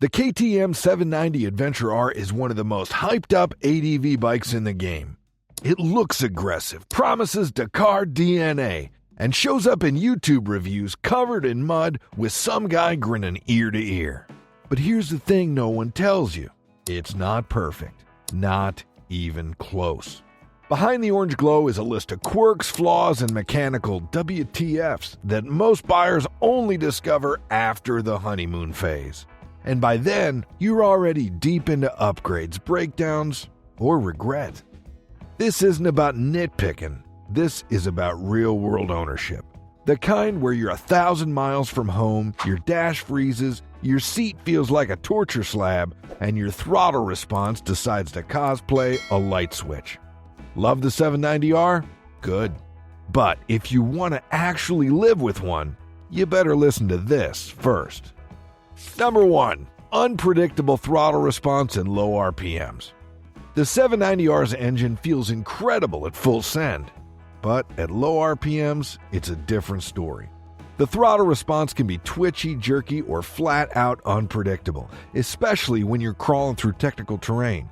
The KTM 790 Adventure R is one of the most hyped up ADV bikes in the game. It looks aggressive, promises Dakar DNA, and shows up in YouTube reviews covered in mud with some guy grinning ear to ear. But here's the thing no one tells you. It's not perfect. Not even close. Behind the orange glow is a list of quirks, flaws, and mechanical WTFs that most buyers only discover after the honeymoon phase. And by then, you're already deep into upgrades, breakdowns, or regret. This isn't about nitpicking. This is about real-world ownership. The kind where you're 1,000 miles from home, your dash freezes, your seat feels like a torture slab, and your throttle response decides to cosplay a light switch. Love the 790R? Good. But if you want to actually live with one, you better listen to this first. Number 1. Unpredictable throttle response and low RPMs. The 790R's engine feels incredible at full send, but at low RPMs, it's a different story. The throttle response can be twitchy, jerky, or flat out unpredictable, especially when you're crawling through technical terrain.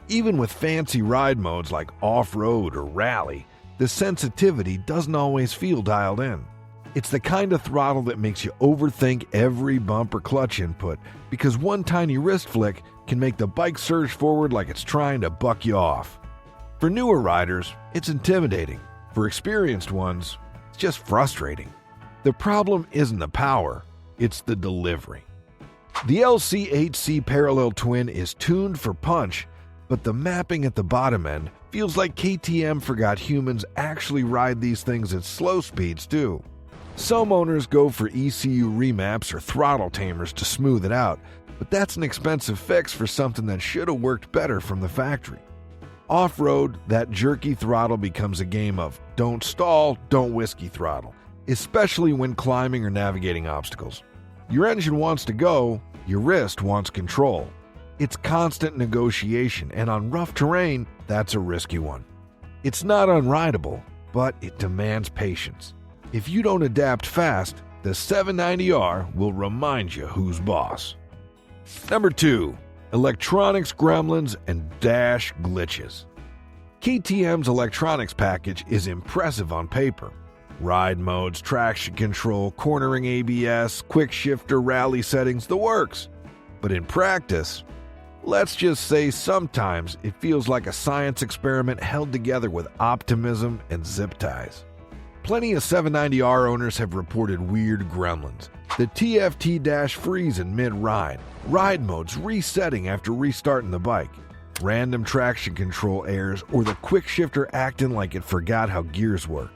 Even with fancy ride modes like off-road or rally, the sensitivity doesn't always feel dialed in. It's the kind of throttle that makes you overthink every bump or clutch input because one tiny wrist flick can make the bike surge forward like it's trying to buck you off. For newer riders, it's intimidating. For experienced ones, it's just frustrating. The problem isn't the power, it's the delivery. The LC8C Parallel Twin is tuned for punch, but the mapping at the bottom end feels like KTM forgot humans actually ride these things at slow speeds too. Some owners go for ECU remaps or throttle tamers to smooth it out, but that's an expensive fix for something that should have worked better from the factory. Off-road, that jerky throttle becomes a game of don't stall, don't whiskey throttle, especially when climbing or navigating obstacles. Your engine wants to go, your wrist wants control. It's constant negotiation, and on rough terrain, that's a risky one. It's not unrideable, but it demands patience. If you don't adapt fast, the 790R will remind you who's boss. Number 2. Electronics gremlins and dash glitches. KTM's electronics package is impressive on paper. Ride modes, traction control, cornering ABS, quick shifter, rally settings, the works. But in practice, let's just say sometimes it feels like a science experiment held together with optimism and zip ties. Plenty of 790R owners have reported weird gremlins. The TFT dash freeze in mid-ride, ride modes resetting after restarting the bike, random traction control errors, or the quick shifter acting like it forgot how gears work.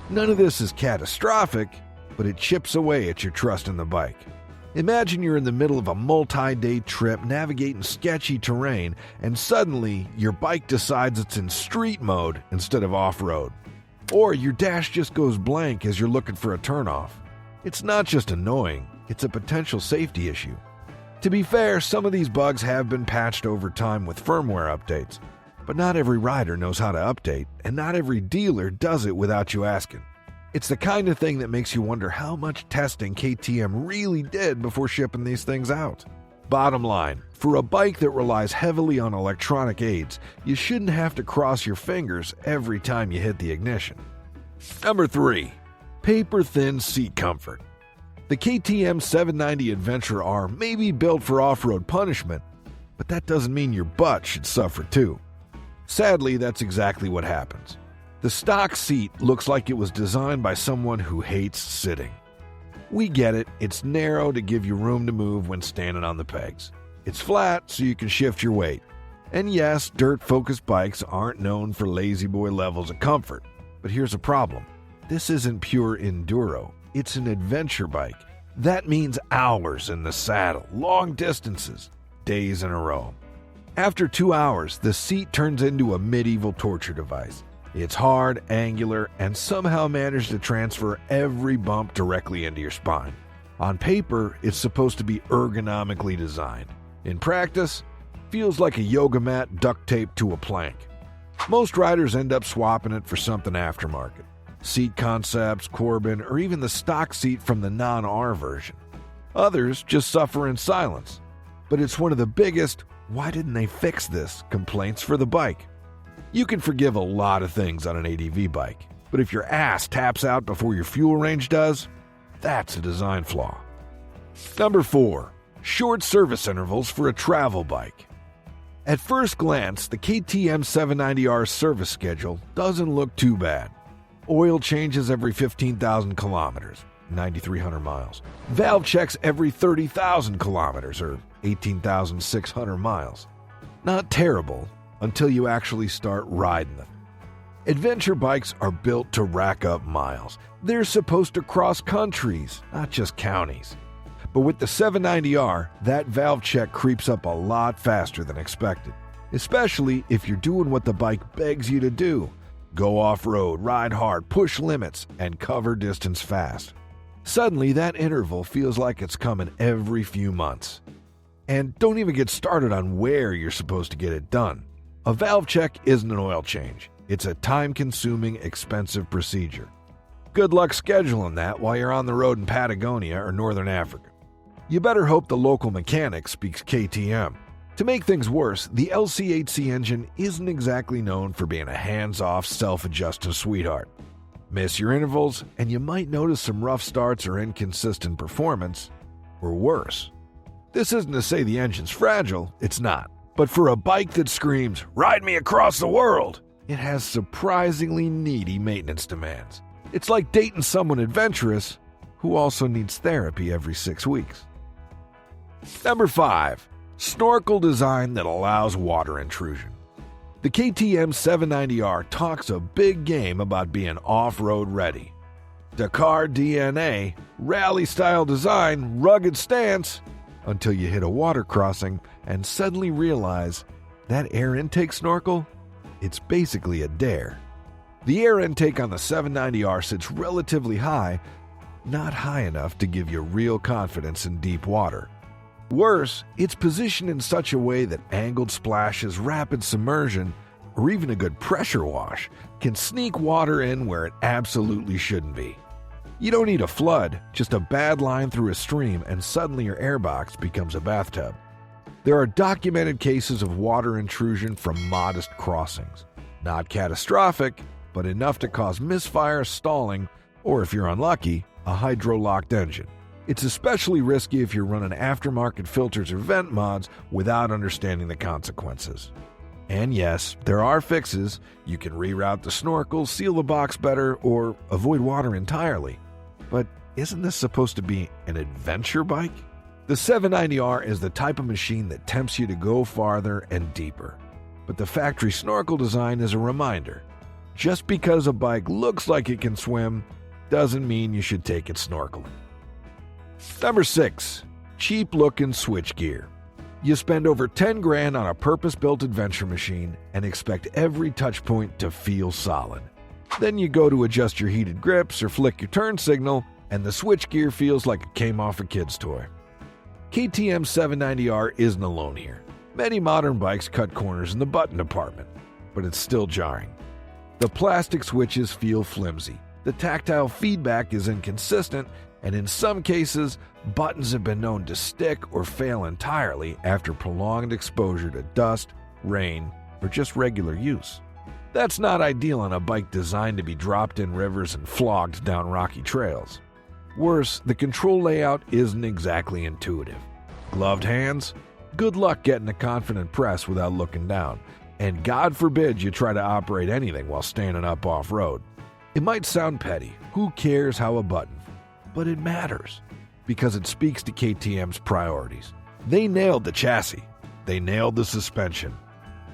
None of this is catastrophic, but it chips away at your trust in the bike. Imagine you're in the middle of a multi-day trip navigating sketchy terrain, and suddenly your bike decides it's in street mode instead of off-road. Or your dash just goes blank as you're looking for a turnoff. It's not just annoying, it's a potential safety issue. To be fair, some of these bugs have been patched over time with firmware updates, but not every rider knows how to update, and not every dealer does it without you asking. It's the kind of thing that makes you wonder how much testing KTM really did before shipping these things out. Bottom line, for a bike that relies heavily on electronic aids, you shouldn't have to cross your fingers every time you hit the ignition. Number 3. Paper-thin seat comfort. The KTM 790 Adventure R may be built for off-road punishment, but that doesn't mean your butt should suffer too. Sadly, that's exactly what happens. The stock seat looks like it was designed by someone who hates sitting. We get it, it's narrow to give you room to move when standing on the pegs. It's flat so you can shift your weight. And yes, dirt-focused bikes aren't known for lazy boy levels of comfort. But here's a problem. This isn't pure enduro, it's an adventure bike. That means hours in the saddle, long distances, days in a row. After 2 hours, the seat turns into a medieval torture device. It's hard, angular, and somehow managed to transfer every bump directly into your spine. On paper, it's supposed to be ergonomically designed. In practice, feels like a yoga mat duct taped to a plank. Most riders end up swapping it for something aftermarket. Seat Concepts, Corbin, or even the stock seat from the non-R version. Others just suffer in silence. but it's one of the biggest "why didn't they fix this" complaints for the bike. You can forgive a lot of things on an ADV bike, but if your ass taps out before your fuel range does, that's a design flaw. Number 4. Short service intervals for a travel bike. At first glance, the KTM 790R service schedule doesn't look too bad. Oil changes every 15,000 kilometers, 9,300 miles. Valve checks every 30,000 kilometers, or 18,600 miles. Not terrible until you actually start riding them. Adventure bikes are built to rack up miles. They're supposed to cross countries, not just counties. But with the 790R, that valve check creeps up a lot faster than expected, especially if you're doing what the bike begs you to do: go off-road, ride hard, push limits, and cover distance fast. Suddenly, that interval feels like it's coming every few months. And don't even get started on where you're supposed to get it done. A valve check isn't an oil change. It's a time-consuming, expensive procedure. Good luck scheduling that while you're on the road in Patagonia or Northern Africa. You better hope the local mechanic speaks KTM. To make things worse, the LC8C engine isn't exactly known for being a hands-off, self-adjusting sweetheart. Miss your intervals, and you might notice some rough starts or inconsistent performance, or worse. This isn't to say the engine's fragile, it's not. But for a bike that screams, "Ride me across the world," it has surprisingly needy maintenance demands. It's like dating someone adventurous who also needs therapy every 6 weeks. Number 5. Snorkel design that allows water intrusion. The KTM 790R talks a big game about being off-road ready. Dakar DNA, rally-style design, rugged stance, until you hit a water crossing and suddenly realize that air intake snorkel, it's basically a dare. The air intake on the 790R sits relatively high, not high enough to give you real confidence in deep water. Worse, it's positioned in such a way that angled splashes, rapid submersion, or even a good pressure wash can sneak water in where it absolutely shouldn't be. You don't need a flood, just a bad line through a stream, and suddenly your airbox becomes a bathtub. There are documented cases of water intrusion from modest crossings. Not catastrophic, but enough to cause misfire, stalling, or if you're unlucky, a hydro-locked engine. It's especially risky if you're running aftermarket filters or vent mods without understanding the consequences. And yes, there are fixes. You can reroute the snorkel, seal the box better, or avoid water entirely. But isn't this supposed to be an adventure bike? The 790R is the type of machine that tempts you to go farther and deeper. But the factory snorkel design is a reminder. Just because a bike looks like it can swim doesn't mean you should take it snorkeling. Number 6. Cheap-looking switchgear. You spend over 10 grand on a purpose-built adventure machine and expect every touch point to feel solid. Then you go to adjust your heated grips or flick your turn signal, and the switchgear feels like it came off a kid's toy. KTM 790R isn't alone here. Many modern bikes cut corners in the button department, but it's still jarring. The plastic switches feel flimsy, the tactile feedback is inconsistent, and in some cases, buttons have been known to stick or fail entirely after prolonged exposure to dust, rain, or just regular use. That's not ideal on a bike designed to be dropped in rivers and flogged down rocky trails. Worse, the control layout isn't exactly intuitive. Gloved hands? Good luck getting a confident press without looking down, and God forbid you try to operate anything while standing up off-road. It might sound petty, who cares how a button? But it matters, because it speaks to KTM's priorities. They nailed the chassis, they nailed the suspension,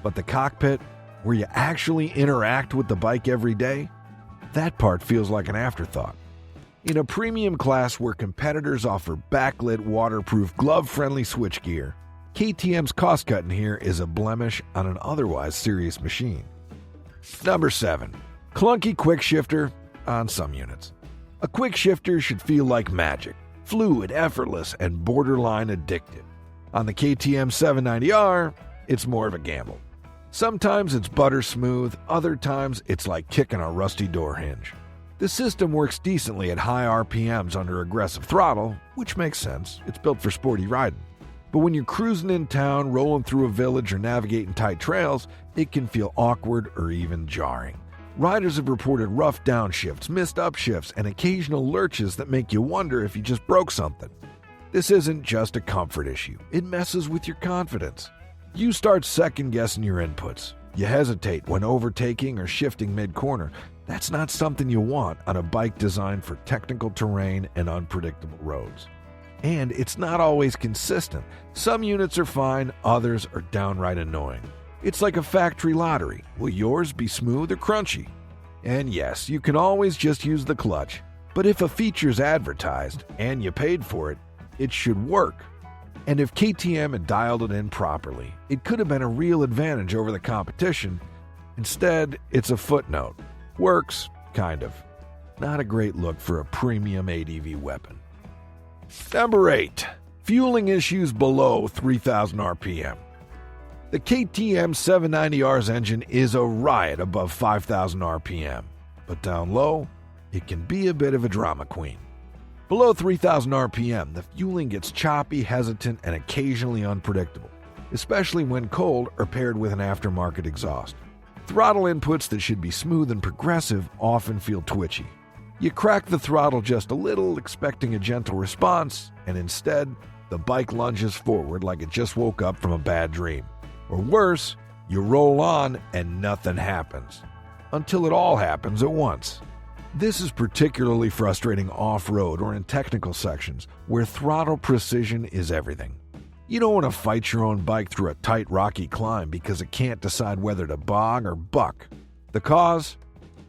but the cockpit, where you actually interact with the bike every day, that part feels like an afterthought. In a premium class where competitors offer backlit, waterproof, glove-friendly switchgear, KTM's cost-cutting here is a blemish on an otherwise serious machine. Number 7. Clunky quick shifter on some units. A quick shifter should feel like magic, fluid, effortless, and borderline addictive. On the KTM 790R, it's more of a gamble. Sometimes it's butter smooth, other times it's like kicking a rusty door hinge. The system works decently at high RPMs under aggressive throttle, which makes sense, it's built for sporty riding. But when you're cruising in town, rolling through a village, or navigating tight trails, it can feel awkward or even jarring. Riders have reported rough downshifts, missed upshifts, and occasional lurches that make you wonder if you just broke something. This isn't just a comfort issue. It messes with your confidence. You start second-guessing your inputs. You hesitate when overtaking or shifting mid-corner. That's not something you want on a bike designed for technical terrain and unpredictable roads. And it's not always consistent. Some units are fine, others are downright annoying. It's like a factory lottery. Will yours be smooth or crunchy? And yes, you can always just use the clutch. But if a feature's advertised and you paid for it, it should work. And if KTM had dialed it in properly, it could have been a real advantage over the competition. Instead, it's a footnote. Works, kind of. Not a great look for a premium ADV weapon. Number 8. Fueling issues below 3,000 RPM. The KTM 790R's engine is a riot above 5,000 RPM, but down low, it can be a bit of a drama queen. Below 3,000 RPM, the fueling gets choppy, hesitant, and occasionally unpredictable, especially when cold or paired with an aftermarket exhaust. Throttle inputs that should be smooth and progressive often feel twitchy. You crack the throttle just a little, expecting a gentle response, and instead, the bike lunges forward like it just woke up from a bad dream. Or worse, you roll on and nothing happens. Until it all happens at once. This is particularly frustrating off-road or in technical sections where throttle precision is everything. You don't want to fight your own bike through a tight, rocky climb because it can't decide whether to bog or buck. The cause?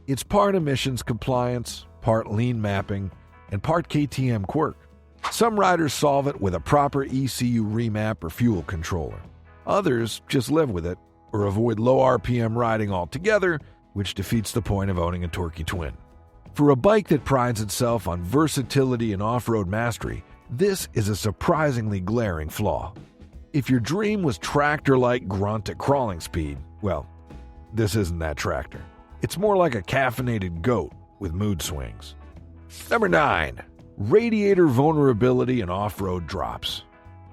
It's part emissions compliance, part lean mapping, and part KTM quirk. Some riders solve it with a proper ECU remap or fuel controller. Others just live with it or avoid low RPM riding altogether, which defeats the point of owning a torquey twin. For a bike that prides itself on versatility and off-road mastery, this is a surprisingly glaring flaw. If your dream was tractor-like grunt at crawling speed, well, this isn't that tractor. It's more like a caffeinated goat with mood swings. Number 9. Radiator vulnerability and off-road drops.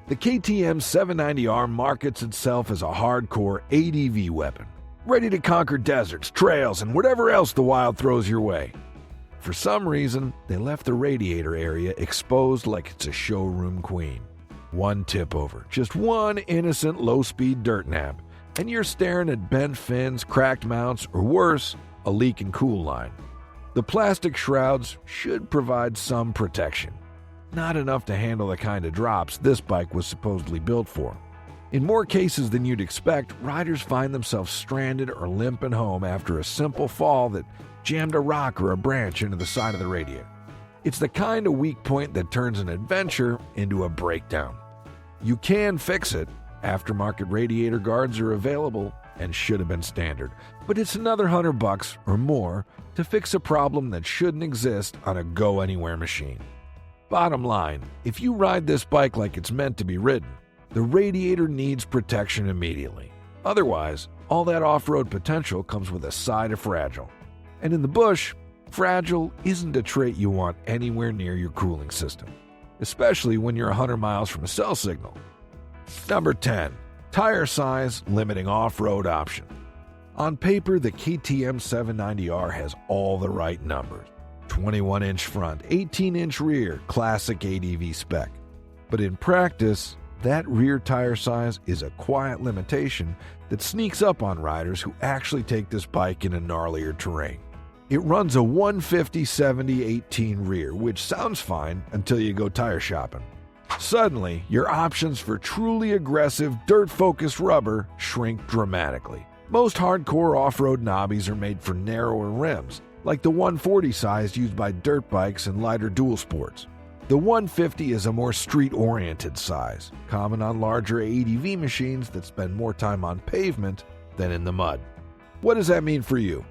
The KTM 790R markets itself as a hardcore ADV weapon, ready to conquer deserts, trails, and whatever else the wild throws your way. For some reason, they left the radiator area exposed like it's a showroom queen. One tip over, just one innocent low-speed dirt nap, and you're staring at bent fins, cracked mounts, or worse, a leaking cool line. The plastic shrouds should provide some protection. Not enough to handle the kind of drops this bike was supposedly built for. In more cases than you'd expect, riders find themselves stranded or limping home after a simple fall that jammed a rock or a branch into the side of the radiator. It's the kind of weak point that turns an adventure into a breakdown. You can fix it. Aftermarket radiator guards are available and should have been standard, but it's another $100 or more to fix a problem that shouldn't exist on a go-anywhere machine. Bottom line, if you ride this bike like it's meant to be ridden, the radiator needs protection immediately. Otherwise, all that off-road potential comes with a side of fragile. And in the bush, fragile isn't a trait you want anywhere near your cooling system, especially when you're 100 miles from a cell signal. Number 10. Tire size limiting off-road option. On paper, the KTM 790R has all the right numbers. 21-inch front, 18-inch rear, classic ADV spec. But in practice, that rear tire size is a quiet limitation that sneaks up on riders who actually take this bike in a gnarlier terrain. It runs a 150/70/18 rear, which sounds fine until you go tire shopping. Suddenly, your options for truly aggressive, dirt-focused rubber shrink dramatically. Most hardcore off-road knobbies are made for narrower rims, like the 140 size used by dirt bikes and lighter dual sports. The 150 is a more street-oriented size, common on larger ADV machines that spend more time on pavement than in the mud. What does that mean for you?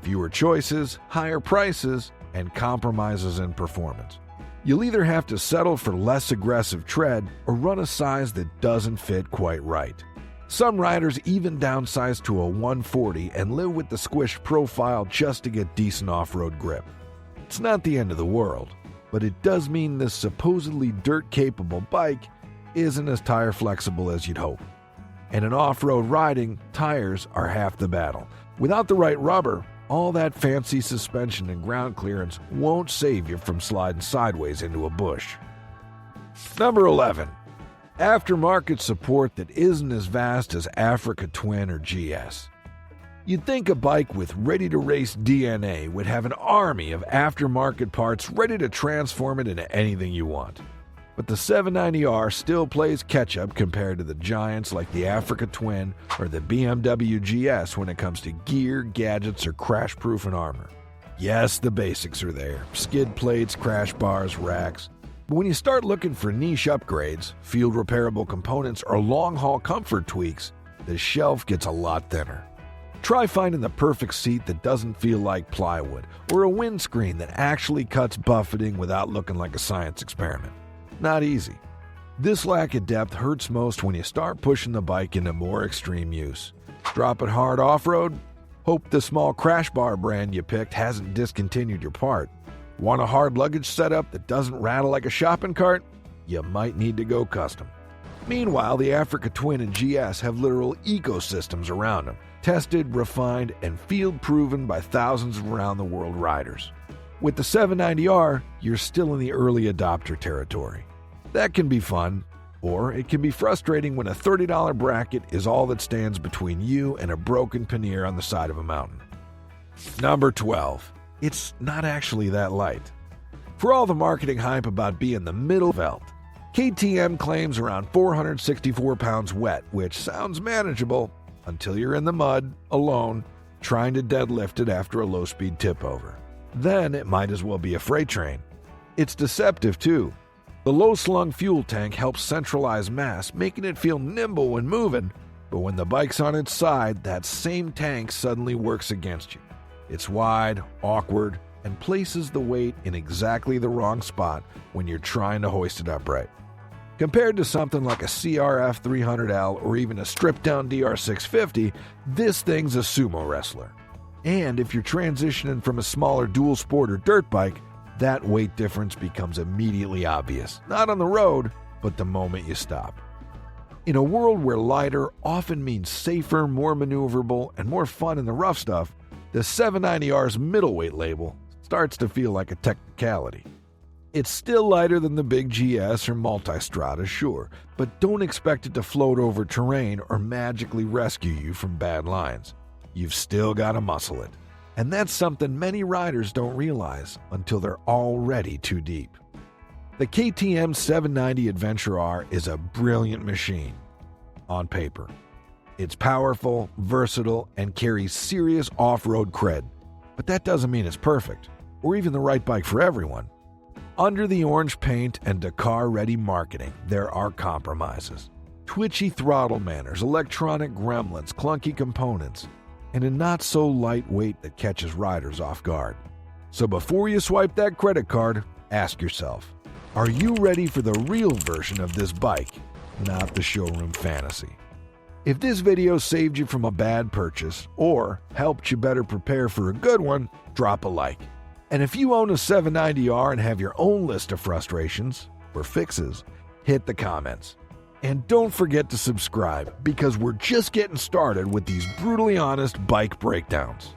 Fewer choices, higher prices, and compromises in performance. You'll either have to settle for less aggressive tread or run a size that doesn't fit quite right. Some riders even downsize to a 140 and live with the squish profile just to get decent off-road grip. It's not the end of the world, but it does mean this supposedly dirt-capable bike isn't as tire flexible as you'd hope. And in off-road riding, tires are half the battle. Without the right rubber, all that fancy suspension and ground clearance won't save you from sliding sideways into a bush. Number 11. Aftermarket support that isn't as vast as Africa Twin or GS. You'd think a bike with ready-to-race DNA would have an army of aftermarket parts ready to transform it into anything you want. But the 790R still plays catch-up compared to the giants like the Africa Twin or the BMW GS when it comes to gear, gadgets, or crash-proof and armor. Yes, the basics are there: skid plates, crash bars, racks. But when you start looking for niche upgrades, field repairable components, or long-haul comfort tweaks, the shelf gets a lot thinner. Try finding the perfect seat that doesn't feel like plywood, or a windscreen that actually cuts buffeting without looking like a science experiment. Not easy. This lack of depth hurts most when you start pushing the bike into more extreme use. Drop it hard off-road? Hope the small crash bar brand you picked hasn't discontinued your part. Want a hard luggage setup that doesn't rattle like a shopping cart? You might need to go custom. Meanwhile, the Africa Twin and GS have literal ecosystems around them, tested, refined, and field-proven by thousands of around-the-world riders. With the 790R, you're still in the early adopter territory. That can be fun, or it can be frustrating when a $30 bracket is all that stands between you and a broken pannier on the side of a mountain. Number 12. It's not actually that light. For all the marketing hype about being the middle belt, KTM claims around 464 pounds wet, which sounds manageable until you're in the mud, alone, trying to deadlift it after a low-speed tip-over. Then it might as well be a freight train. It's deceptive, too. The low-slung fuel tank helps centralize mass, making it feel nimble when moving, but when the bike's on its side, that same tank suddenly works against you. It's wide, awkward, and places the weight in exactly the wrong spot when you're trying to hoist it upright. Compared to something like a CRF 300L or even a stripped-down DR650, this thing's a sumo wrestler. And if you're transitioning from a smaller dual sport or dirt bike, that weight difference becomes immediately obvious. Not on the road, but the moment you stop. In a world where lighter often means safer, more maneuverable, and more fun in the rough stuff, the 790R's middleweight label starts to feel like a technicality. It's still lighter than the big GS or Multistrada, sure, but don't expect it to float over terrain or magically rescue you from bad lines. You've still got to muscle it. And that's something many riders don't realize until they're already too deep. The KTM 790 Adventure R is a brilliant machine on paper. It's powerful, versatile, and carries serious off-road cred. But that doesn't mean it's perfect, or even the right bike for everyone. Under the orange paint and Dakar-ready marketing, there are compromises. Twitchy throttle manners, electronic gremlins, clunky components, and a not-so-light weight that catches riders off guard. So before you swipe that credit card, ask yourself, are you ready for the real version of this bike, not the showroom fantasy? If this video saved you from a bad purchase or helped you better prepare for a good one, drop a like. And if you own a 790R and have your own list of frustrations or fixes, hit the comments. And don't forget to subscribe, because we're just getting started with these brutally honest bike breakdowns.